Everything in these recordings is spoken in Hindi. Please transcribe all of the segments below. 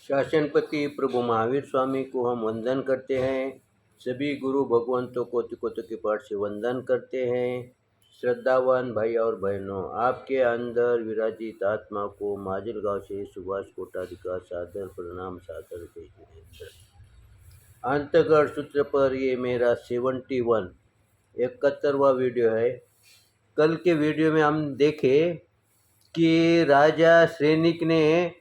शासनपति प्रभु महावीर स्वामी को हम वंदन करते हैं। सभी गुरु भगवंतों को तिकोतों के पाठ से वंदन करते हैं। श्रद्धावान भाई और बहनों, आपके अंदर विराजित आत्मा को माजलगांव से सुभाष कोठारी का सादर प्रणाम, सादर जय। अंतगढ़ सूत्र पर ये मेरा 71वां वीडियो है। कल के वीडियो में हम देखे कि राजा श्रेनिक ने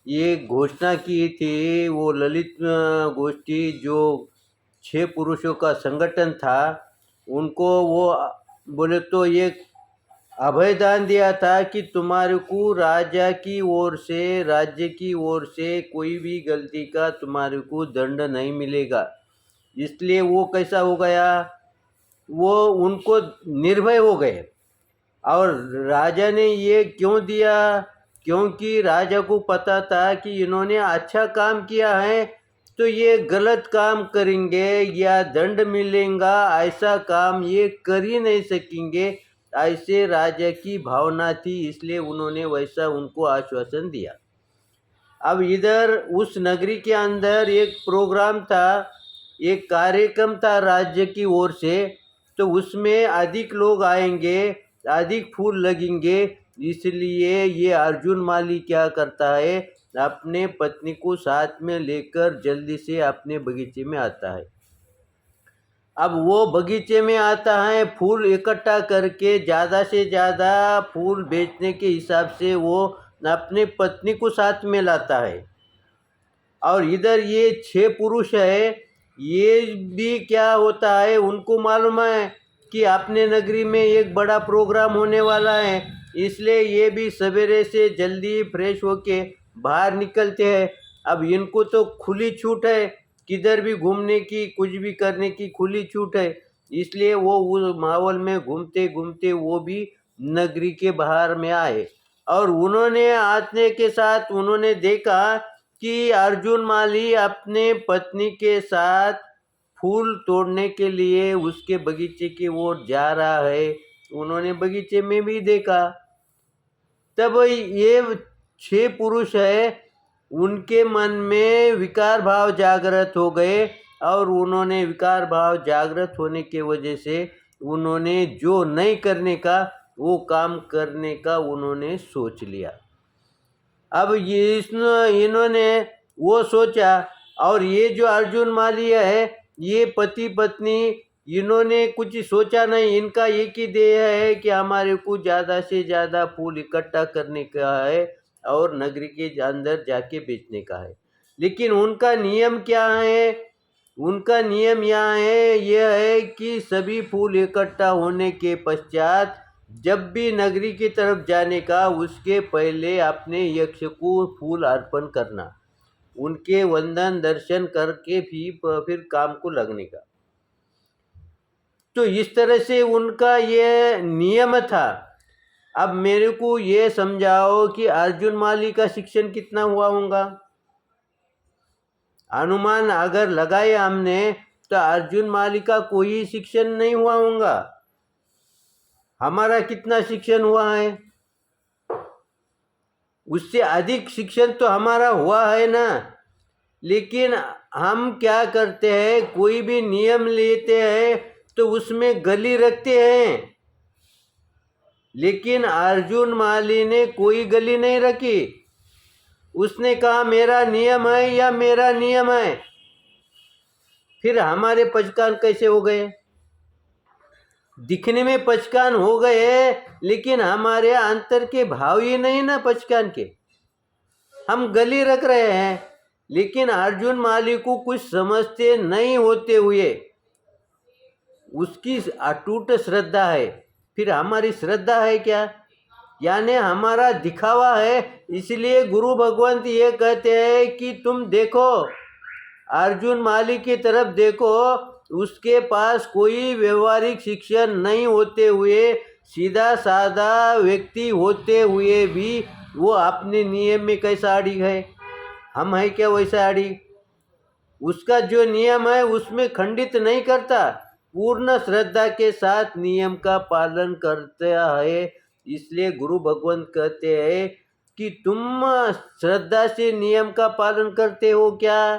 ये घोषणा की थी, वो ललित गोष्ठी जो 6 पुरुषों का संगठन था, उनको वो बोले तो ये अभयदान दिया था कि तुम्हारे को राजा की ओर से, राज्य की ओर से कोई भी गलती का तुम्हारे को दंड नहीं मिलेगा। इसलिए वो कैसा हो गया, वो उनको निर्भय हो गए। और राजा ने ये क्यों दिया? क्योंकि राजा को पता था कि इन्होंने अच्छा काम किया है तो ये गलत काम करेंगे या दंड मिलेगा, ऐसा काम ये कर ही नहीं सकेंगे, ऐसे राजा की भावना थी। इसलिए उन्होंने वैसा उनको आश्वासन दिया। अब इधर उस नगरी के अंदर एक प्रोग्राम था, एक कार्यक्रम था राज्य की ओर से, तो उसमें अधिक लोग आएंगे, अधिक फूल लगेंगे। इसलिए ये अर्जुन माली क्या करता है, अपने पत्नी को साथ में लेकर जल्दी से अपने बगीचे में आता है। अब वो बगीचे में आता है, फूल इकट्ठा करके ज़्यादा से ज़्यादा फूल बेचने के हिसाब से वो अपने पत्नी को साथ में लाता है। और इधर ये 6 पुरुष है, ये भी क्या होता है, उनको मालूम है कि अपने नगरी में एक बड़ा प्रोग्राम होने वाला है, इसलिए ये भी सवेरे से जल्दी फ्रेश होके बाहर निकलते हैं। अब इनको तो खुली छूट है, किधर भी घूमने की, कुछ भी करने की खुली छूट है। इसलिए वो उस माहौल में घूमते घूमते वो भी नगरी के बाहर में आए। और उन्होंने आने के साथ उन्होंने देखा कि अर्जुन माली अपने पत्नी के साथ फूल तोड़ने के लिए उसके बगीचे की ओर जा रहा है। उन्होंने बगीचे में भी देखा। तब ये 6 पुरुष है, उनके मन में विकार भाव जागृत हो गए। और उन्होंने विकार भाव जागृत होने के वजह से उन्होंने जो नहीं करने का वो काम करने का उन्होंने सोच लिया। अब ये इन्होंने वो सोचा। और ये जो अर्जुन मालिया है, ये पति पत्नी, इन्होंने कुछ सोचा नहीं। इनका एक ही ध्येय है कि हमारे को ज़्यादा से ज़्यादा फूल इकट्ठा करने का है और नगरी के अंदर जाके बेचने का है। लेकिन उनका नियम क्या है? उनका नियम यहाँ है, यह है कि सभी फूल इकट्ठा होने के पश्चात जब भी नगरी की तरफ जाने का, उसके पहले अपने यक्ष को फूल अर्पण करना, उनके वंदन दर्शन करके भी फिर काम को लगने का। तो इस तरह से उनका ये नियम था। अब मेरे को ये समझाओ कि अर्जुन माली का शिक्षण कितना हुआ होगा? अनुमान अगर लगाए हमने तो अर्जुन माली का कोई शिक्षण नहीं हुआ होगा। हमारा कितना शिक्षण हुआ है? उससे अधिक शिक्षण तो हमारा हुआ है ना। लेकिन हम क्या करते हैं, कोई भी नियम लेते हैं तो उसमें गली रखते हैं। लेकिन अर्जुन माली ने कोई गली नहीं रखी। उसने कहा मेरा नियम है या मेरा नियम है। फिर हमारे पचकान कैसे हो गए? दिखने में पचकान हो गए, लेकिन हमारे अंतर के भाव ही नहीं ना पचकान के। हम गली रख रहे हैं। लेकिन अर्जुन माली को कुछ समझते नहीं होते हुए उसकी अटूट श्रद्धा है। फिर हमारी श्रद्धा है क्या? यानी हमारा दिखावा है। इसलिए गुरु भगवंत ये कहते हैं कि तुम देखो, अर्जुन माली की तरफ देखो, उसके पास कोई व्यवहारिक शिक्षण नहीं होते हुए, सीधा साधा व्यक्ति होते हुए भी वो अपने नियम में कैसा अड़ी है। हम है क्या वैसा अड़ी? उसका जो नियम है उसमें खंडित नहीं करता, पूर्ण श्रद्धा के साथ नियम का पालन करता है। इसलिए गुरु भगवंत कहते हैं कि तुम श्रद्धा से नियम का पालन करते हो क्या?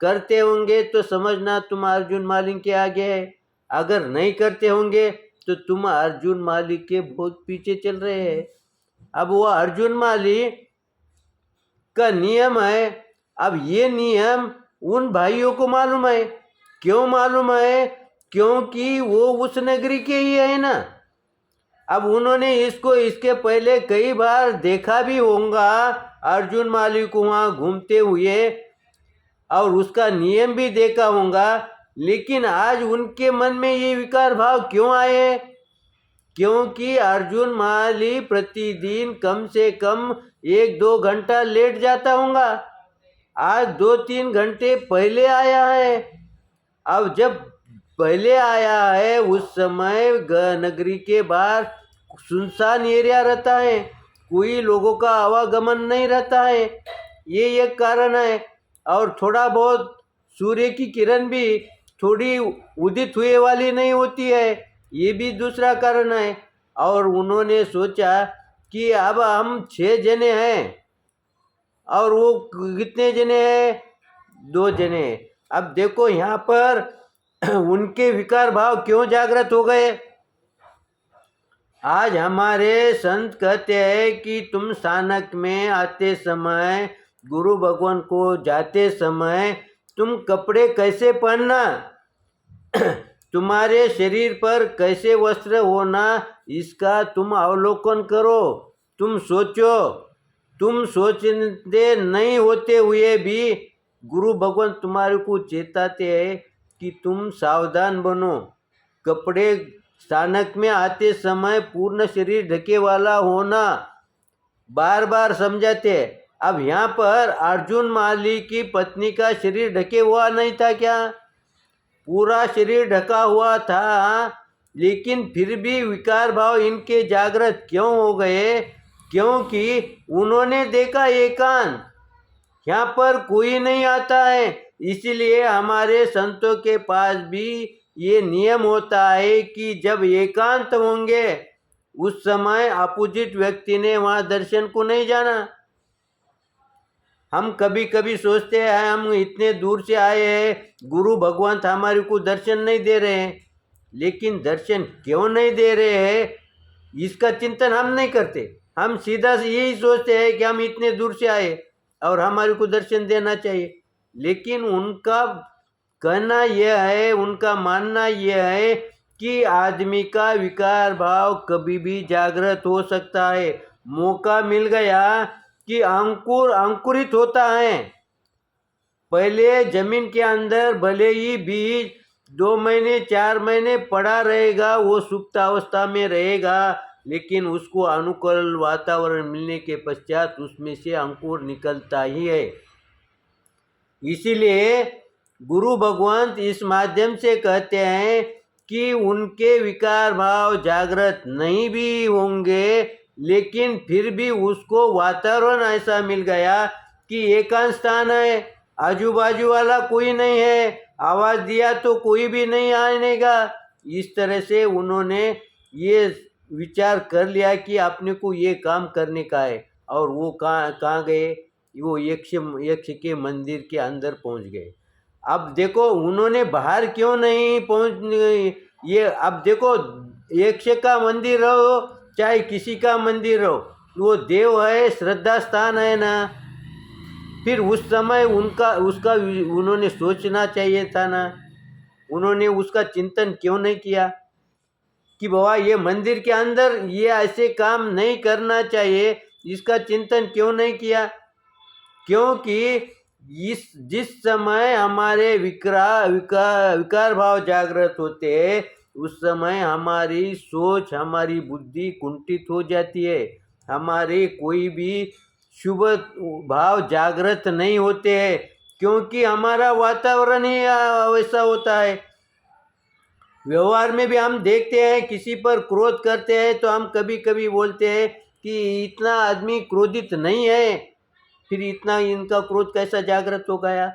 करते होंगे तो समझना तुम अर्जुन मालिक के आगे है, अगर नहीं करते होंगे तो तुम अर्जुन मालिक के बहुत पीछे चल रहे हैं। अब वो अर्जुन मालिक का नियम है। अब ये नियम उन भाइयों को मालूम है। क्यों मालूम है? क्योंकि वो उस नगरी के ही है ना। अब उन्होंने इसको इसके पहले कई बार देखा भी होगा, अर्जुन मालिक को वहाँ घूमते हुए, और उसका नियम भी देखा होगा। लेकिन आज उनके मन में ये विकार भाव क्यों आए? क्योंकि अर्जुन माली प्रतिदिन कम से कम 1-2 घंटा लेट जाता होगा। आज 2-3 घंटे पहले आया है। अब जब पहले आया है उस समय नगरी के बाहर सुनसान एरिया रहता है, कोई लोगों का आवागमन नहीं रहता है, ये एक कारण है। और थोड़ा बहुत सूर्य की किरण भी थोड़ी उदित हुए वाली नहीं होती है, ये भी दूसरा कारण है। और उन्होंने सोचा कि अब हम 6 जने हैं और वो कितने जने हैं? 2 जने। अब देखो यहाँ पर उनके विकार भाव क्यों जागृत हो गए? आज हमारे संत कहते हैं कि तुम स्थानक में आते समय, गुरु भगवान को जाते समय तुम कपड़े कैसे पहनना, तुम्हारे शरीर पर कैसे वस्त्र होना, इसका तुम अवलोकन करो। तुम सोचो। तुम सोचते नहीं होते हुए भी गुरु भगवान तुम्हारे को चेताते हैं कि तुम सावधान बनो। कपड़े स्थानक में आते समय पूर्ण शरीर ढके वाला होना, बार बार समझाते। अब यहाँ पर अर्जुन माली की पत्नी का शरीर ढके हुआ नहीं था क्या? पूरा शरीर ढका हुआ था, लेकिन फिर भी विकार भाव इनके जागृत क्यों हो गए? क्योंकि उन्होंने देखा एकांत, यहाँ पर कोई नहीं आता है। इसलिए हमारे संतों के पास भी ये नियम होता है कि जब एकांत होंगे उस समय अपोजिट व्यक्ति ने वहाँ दर्शन को नहीं जाना। हम कभी कभी सोचते हैं हम इतने दूर से आए हैं, गुरु भगवान हमारे को दर्शन नहीं दे रहे हैं, लेकिन दर्शन क्यों नहीं दे रहे हैं इसका चिंतन हम नहीं करते। हम सीधा से यही सोचते हैं कि हम इतने दूर से आए और हमारे को दर्शन देना चाहिए। लेकिन उनका कहना यह है, उनका मानना यह है कि आदमी का विकार भाव कभी भी जागृत हो सकता है। मौका मिल गया कि अंकुरित होता है। पहले जमीन के अंदर भले ही बीज 2 महीने 4 महीने पड़ा रहेगा, वो सुप्त अवस्था में रहेगा, लेकिन उसको अनुकूल वातावरण मिलने के पश्चात उसमें से अंकुर निकलता ही है। इसीलिए गुरु भगवान इस माध्यम से कहते हैं कि उनके विकार भाव जागृत नहीं भी होंगे, लेकिन फिर भी उसको वातावरण ऐसा मिल गया कि एकांत स्थान है, आजू बाजू वाला कोई नहीं है, आवाज़ दिया तो कोई भी नहीं आनेगा। इस तरह से उन्होंने ये विचार कर लिया कि अपने को ये काम करने का है। और वो कहाँ गए? वो यक्ष के मंदिर के अंदर पहुंच गए। अब देखो उन्होंने बाहर क्यों नहीं पहुंच, ये अब देखो यक्ष का मंदिर रहो चाहे किसी का मंदिर रहो, वो देव है, श्रद्धा स्थान है ना। फिर उस समय उसका उन्होंने सोचना चाहिए था ना। उन्होंने उसका चिंतन क्यों नहीं किया कि बाबा ये मंदिर के अंदर ये ऐसे काम नहीं करना चाहिए, इसका चिंतन क्यों नहीं किया? क्योंकि जिस समय हमारे विकार भाव जागृत होते हैं उस समय हमारी सोच, हमारी बुद्धि कुंठित हो जाती है, हमारे कोई भी शुभ भाव जागृत नहीं होते हैं, क्योंकि हमारा वातावरण ही वैसा होता है। व्यवहार में भी हम देखते हैं, किसी पर क्रोध करते हैं तो हम कभी कभी बोलते हैं कि इतना आदमी क्रोधित नहीं है, फिर इतना इनका क्रोध कैसा जागृत हो गया?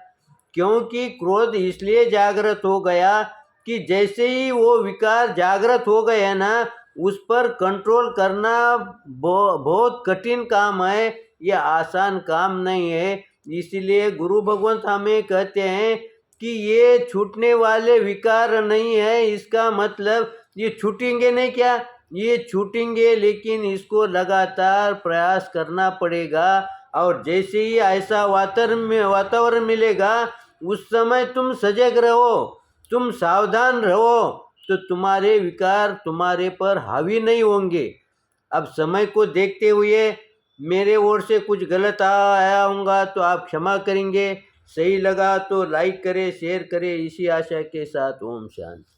क्योंकि क्रोध इसलिए जागृत हो गया कि जैसे ही वो विकार जागृत हो गए ना, उस पर कंट्रोल करना बहुत कठिन काम है। ये आसान काम नहीं है। इसलिए गुरु भगवंत हमें कहते हैं कि ये छूटने वाले विकार नहीं है। इसका मतलब ये छूटेंगे नहीं, क्या ये छूटेंगे, लेकिन इसको लगातार प्रयास करना पड़ेगा। और जैसे ही ऐसा वातावरण मिलेगा, उस समय तुम सजग रहो, तुम सावधान रहो, तो तुम्हारे विकार तुम्हारे पर हावी नहीं होंगे। अब समय को देखते हुए मेरे ओर से कुछ गलत आया होगा तो आप क्षमा करेंगे। सही लगा तो लाइक करें, शेयर करें। इसी आशा के साथ ओम शांति।